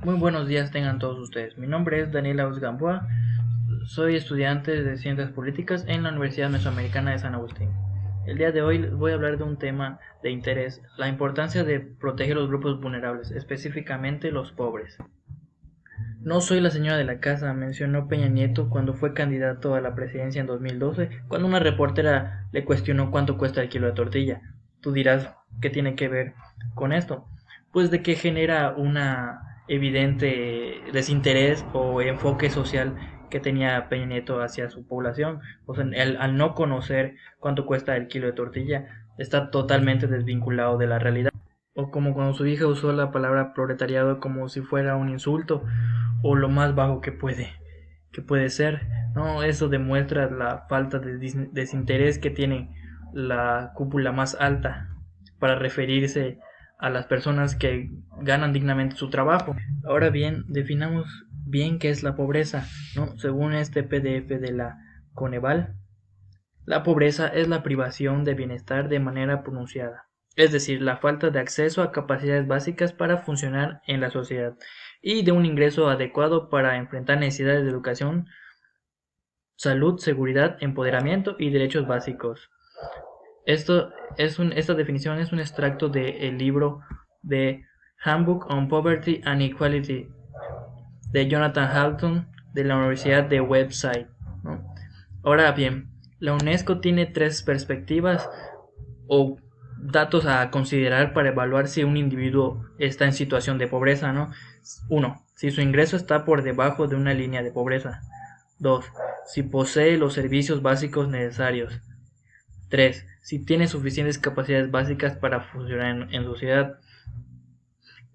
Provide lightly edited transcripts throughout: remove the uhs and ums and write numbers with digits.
Muy buenos días tengan todos ustedes. Mi nombre es Daniela Gamboa, soy estudiante de Ciencias Políticas en la Universidad Mesoamericana de San Agustín. El día de hoy les voy a hablar de un tema de interés, la importancia de proteger los grupos vulnerables, específicamente los pobres. No soy la señora de la casa, mencionó Peña Nieto cuando fue candidato a la presidencia en 2012, cuando una reportera le cuestionó cuánto cuesta el kilo de tortilla. Tú dirás, ¿qué tiene que ver con esto? Pues de que genera una evidente desinterés o enfoque social que tenía Peña Nieto hacia su población. O sea, al no conocer cuánto cuesta el kilo de tortilla, está totalmente desvinculado de la realidad. O como cuando su hija usó la palabra proletariado como si fuera un insulto o lo más bajo que puede ser, ¿no? Eso demuestra la falta de desinterés que tiene la cúpula más alta para referirse a las personas que ganan dignamente su trabajo. Ahora bien, definamos bien qué es la pobreza, ¿no? Según este PDF de la Coneval, la pobreza es la privación de bienestar de manera pronunciada, es decir, la falta de acceso a capacidades básicas para funcionar en la sociedad y de un ingreso adecuado para enfrentar necesidades de educación, salud, seguridad, empoderamiento y derechos básicos. Esta definición es un extracto del libro de Handbook on Poverty and Equality de Jonathan Halton de la Universidad de Website, ¿no? Ahora bien, la UNESCO tiene tres perspectivas o datos a considerar para evaluar si un individuo está en situación de pobreza, ¿no? Uno, si su ingreso está por debajo de una línea de pobreza. 2, si posee los servicios básicos necesarios. 3, si tiene suficientes capacidades básicas para funcionar en sociedad.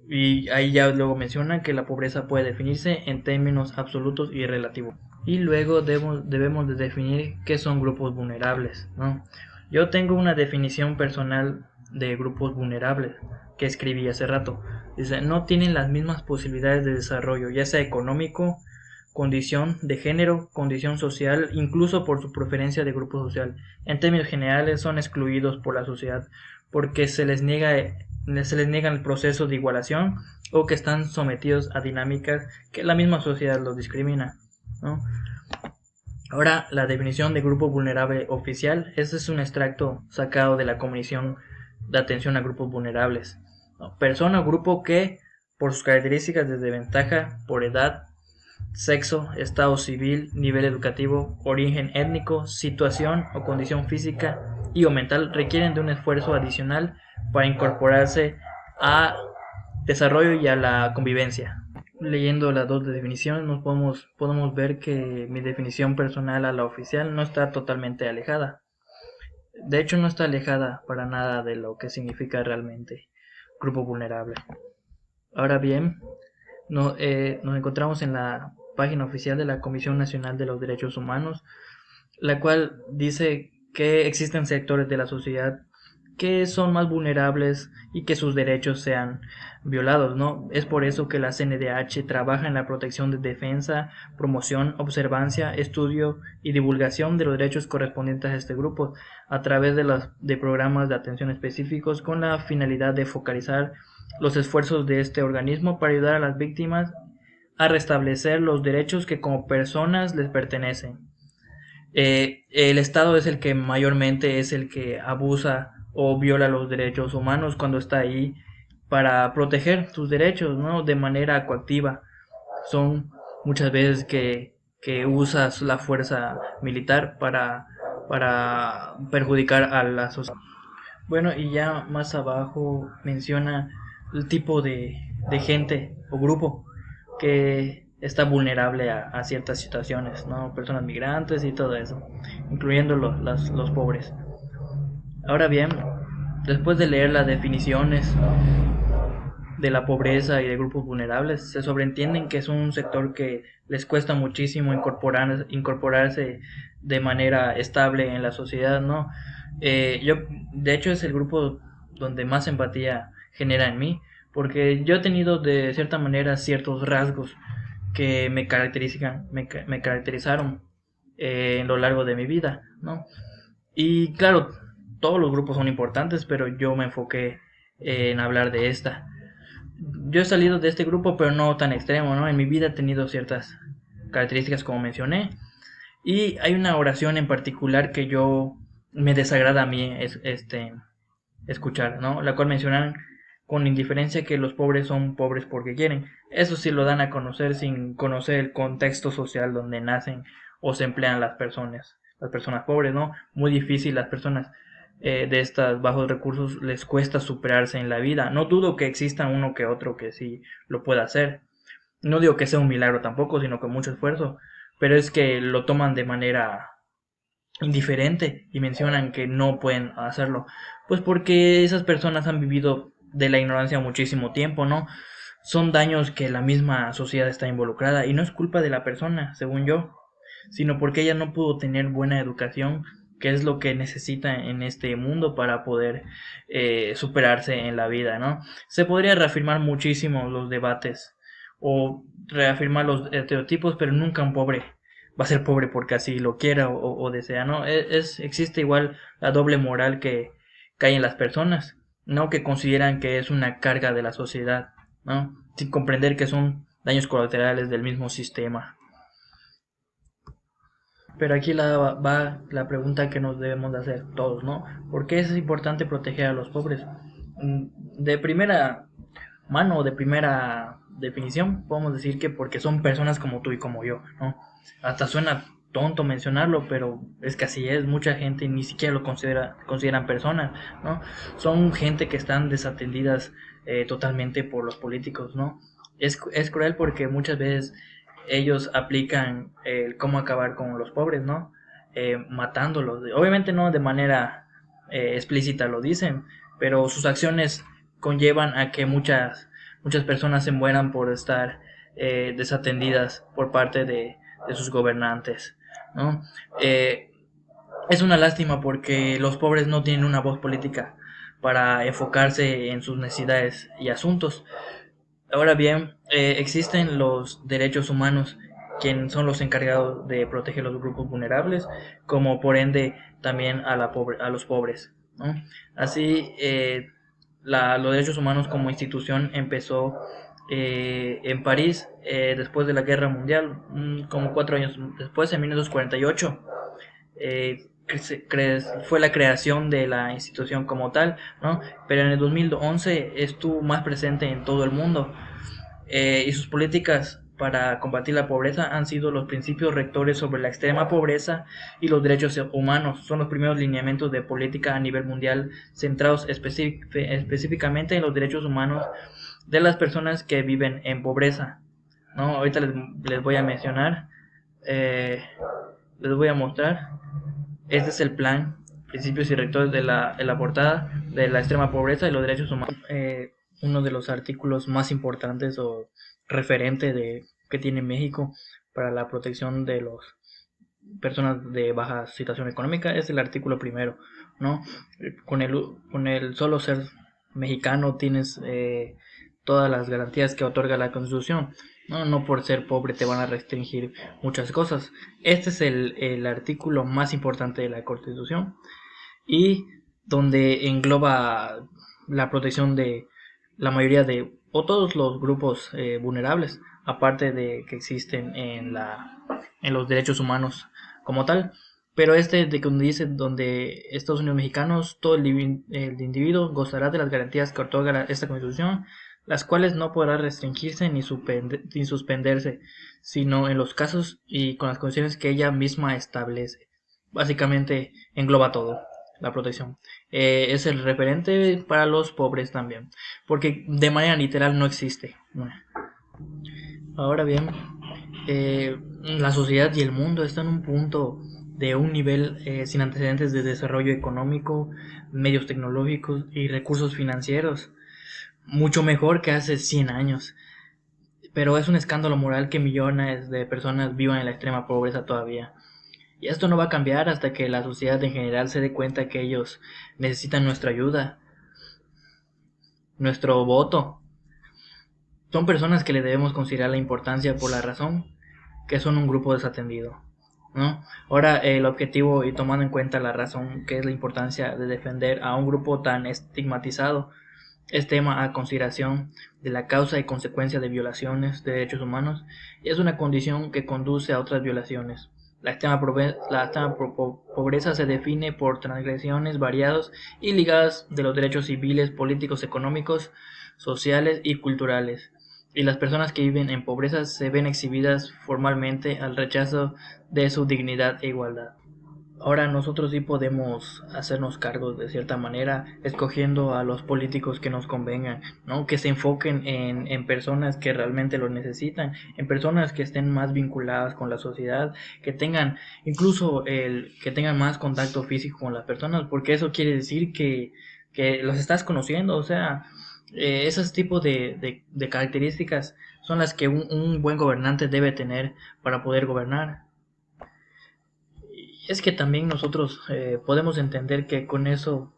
Y ahí ya luego menciona que la pobreza puede definirse en términos absolutos y relativos. Y luego debemos de definir qué son grupos vulnerables, ¿no? Yo tengo una definición personal de grupos vulnerables que escribí hace rato. Dice, no tienen las mismas posibilidades de desarrollo, ya sea económico, condición de género, condición social, incluso por su preferencia de grupo social. En términos generales son excluidos por la sociedad porque se les niega el proceso de igualación o que están sometidos a dinámicas que la misma sociedad los discrimina, ¿no? Ahora, la definición de grupo vulnerable oficial, este es un extracto sacado de la Comisión de Atención a Grupos Vulnerables, ¿no? Persona o grupo que, por sus características de desventaja, por edad, sexo, estado civil, nivel educativo, origen étnico, situación o condición física y o mental requieren de un esfuerzo adicional para incorporarse a desarrollo y a la convivencia. Leyendo las dos definiciones podemos ver que mi definición personal a la oficial no está totalmente alejada. De hecho, no está alejada para nada de lo que significa realmente grupo vulnerable. Ahora bien, nos encontramos en la página oficial de la Comisión Nacional de los Derechos Humanos, la cual dice que existen sectores de la sociedad que son más vulnerables y que sus derechos sean violados, ¿no? Es por eso que la CNDH trabaja en la protección de defensa, promoción, observancia, estudio y divulgación de los derechos correspondientes a este grupo a través de programas de atención específicos con la finalidad de focalizar los esfuerzos de este organismo para ayudar a las víctimas a restablecer los derechos que como personas les pertenecen. El Estado es el que mayormente es el que abusa o viola los derechos humanos cuando está ahí para proteger sus derechos, ¿no? De manera coactiva. Son muchas veces que usas la fuerza militar para perjudicar a la sociedad. Bueno, y ya más abajo menciona el tipo de gente o grupo que está vulnerable a ciertas situaciones, ¿no? Personas migrantes y todo eso, incluyendo los pobres. Ahora bien, después de leer las definiciones de la pobreza y de grupos vulnerables, se sobreentienden que es un sector que les cuesta muchísimo incorporarse de manera estable en la sociedad, ¿no? De hecho, es el grupo donde más empatía genera en mí, porque yo he tenido de cierta manera ciertos rasgos que me caracterizaron en lo largo de mi vida, ¿no? Y claro, todos los grupos son importantes, pero yo me enfoqué en hablar de esta. Yo he salido de este grupo, pero no tan extremo, ¿no? En mi vida he tenido ciertas características como mencioné. Y hay una oración en particular que yo me desagrada a mí escuchar, ¿no? La cual mencionan con indiferencia que los pobres son pobres porque quieren. Eso sí lo dan a conocer sin conocer el contexto social donde nacen o se emplean las personas pobres, ¿no? Muy difícil las personas de estos bajos recursos les cuesta superarse en la vida. No dudo que exista uno que otro que sí lo pueda hacer. No digo que sea un milagro tampoco, sino con mucho esfuerzo, pero es que lo toman de manera indiferente y mencionan que no pueden hacerlo. Pues porque esas personas han vivido de la ignorancia muchísimo tiempo, ¿no? Son daños que la misma sociedad está involucrada y no es culpa de la persona, según yo, sino porque ella no pudo tener buena educación, que es lo que necesita en este mundo para poder superarse en la vida, ¿no? Se podría reafirmar muchísimo los debates o reafirmar los estereotipos, pero nunca un pobre va a ser pobre porque así lo quiera o desea, ¿no? Existe igual la doble moral que hay en las personas, ¿no? Que consideran que es una carga de la sociedad, ¿no? Sin comprender que son daños colaterales del mismo sistema. Pero aquí va la pregunta que nos debemos de hacer todos, ¿no? ¿Por qué es importante proteger a los pobres? De primera mano, de primera definición, podemos decir que porque son personas como tú y como yo, ¿no? Hasta suena tonto mencionarlo, pero es que así es, mucha gente ni siquiera lo consideran personas, ¿no? Son gente que están desatendidas totalmente por los políticos, ¿no? Es cruel porque muchas veces ellos aplican el cómo acabar con los pobres, ¿no? Matándolos. Obviamente no de manera explícita lo dicen, pero sus acciones conllevan a que muchas personas se mueran por estar desatendidas por parte de sus gobernantes, ¿no? Es una lástima porque los pobres no tienen una voz política para enfocarse en sus necesidades y asuntos. Ahora bien, existen los derechos humanos, quienes son los encargados de proteger los grupos vulnerables, como por ende también a los pobres, ¿no? Así, los derechos humanos como institución empezó en París después de la Guerra Mundial, como 4 años después, en 1948. eh, Fue la creación de la institución como tal, ¿no? Pero en el 2011 estuvo más presente en todo el mundo y sus políticas para combatir la pobreza han sido los principios rectores sobre la extrema pobreza y los derechos humanos. Son los primeros lineamientos de política a nivel mundial centrados específicamente en los derechos humanos de las personas que viven en pobreza, ¿no? Ahorita les voy a mencionar, eh, les voy a mostrar. Este es el plan, principios y rectores de la portada de la extrema pobreza y los derechos humanos. Uno de los artículos más importantes o referente que tiene México para la protección de las personas de baja situación económica es el artículo primero, ¿no? Con el solo ser mexicano tienes todas las garantías que otorga la Constitución. No, no por ser pobre te van a restringir muchas cosas. Este es el artículo más importante de la Constitución y donde engloba la protección de la mayoría de o todos los grupos vulnerables, aparte de que existen en los derechos humanos como tal. Pero este de que dice donde Estados Unidos mexicanos, todo el individuo gozará de las garantías que otorga esta Constitución, las cuales no podrá restringirse ni suspenderse, sino en los casos y con las condiciones que ella misma establece. Básicamente engloba todo la protección. Es el referente para los pobres también, porque de manera literal no existe. Ahora bien, la sociedad y el mundo están en un punto de un nivel sin antecedentes de desarrollo económico, medios tecnológicos y recursos financieros, mucho mejor que hace 100 años. Pero es un escándalo moral que millones de personas vivan en la extrema pobreza todavía. Y esto no va a cambiar hasta que la sociedad en general se dé cuenta que ellos necesitan nuestra ayuda, nuestro voto. Son personas que le debemos considerar la importancia por la razón que son un grupo desatendido, ¿no? Ahora el objetivo y tomando en cuenta la razón que es la importancia de defender a un grupo tan estigmatizado es tema a consideración de la causa y consecuencia de violaciones de derechos humanos, y es una condición que conduce a otras violaciones. La extrema pobreza se define por transgresiones variadas y ligadas de los derechos civiles, políticos, económicos, sociales y culturales. Y las personas que viven en pobreza se ven exhibidas formalmente al rechazo de su dignidad e igualdad. Ahora nosotros sí podemos hacernos cargo de cierta manera, escogiendo a los políticos que nos convengan, ¿no? Que se enfoquen en personas que realmente lo necesitan, en personas que estén más vinculadas con la sociedad, que tengan incluso que tengan más contacto físico con las personas, porque eso quiere decir que los estás conociendo, o sea, esos tipos de características son las que un buen gobernante debe tener para poder gobernar. Es que también nosotros podemos entender que con eso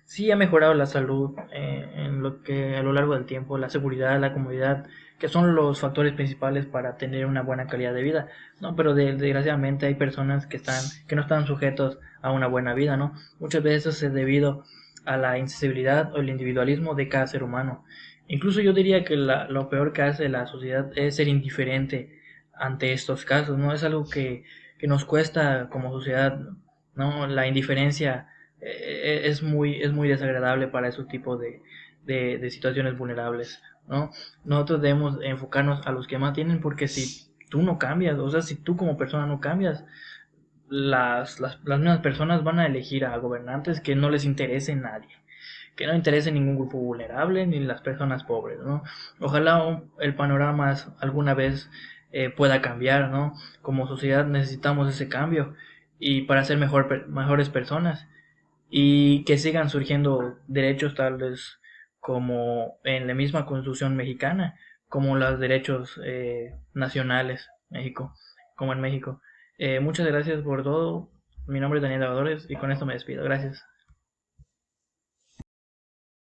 sí ha mejorado la salud en lo que a lo largo del tiempo, la seguridad, la comodidad, que son los factores principales para tener una buena calidad de vida, ¿no? Pero desgraciadamente hay personas que no están sujetos a una buena vida, ¿no? Muchas veces es debido a la insensibilidad o el individualismo de cada ser humano. Incluso yo diría que lo peor que hace la sociedad es ser indiferente ante estos casos, ¿no? Es algo que nos cuesta como sociedad, ¿no? La indiferencia es muy desagradable para ese tipo de situaciones vulnerables, ¿no? Nosotros debemos enfocarnos a los que más tienen, porque si tú no cambias, o sea, si tú como persona no cambias, las mismas personas van a elegir a gobernantes que no les interese nadie, que no interese ningún grupo vulnerable ni las personas pobres, ¿no? Ojalá el panorama alguna vez pueda cambiar, ¿no? Como sociedad necesitamos ese cambio y para ser mejores personas y que sigan surgiendo derechos tales como en la misma Constitución mexicana, como los derechos nacionales México, como en México. Muchas gracias por todo. Mi nombre es Daniel Lavadores y con esto me despido. Gracias.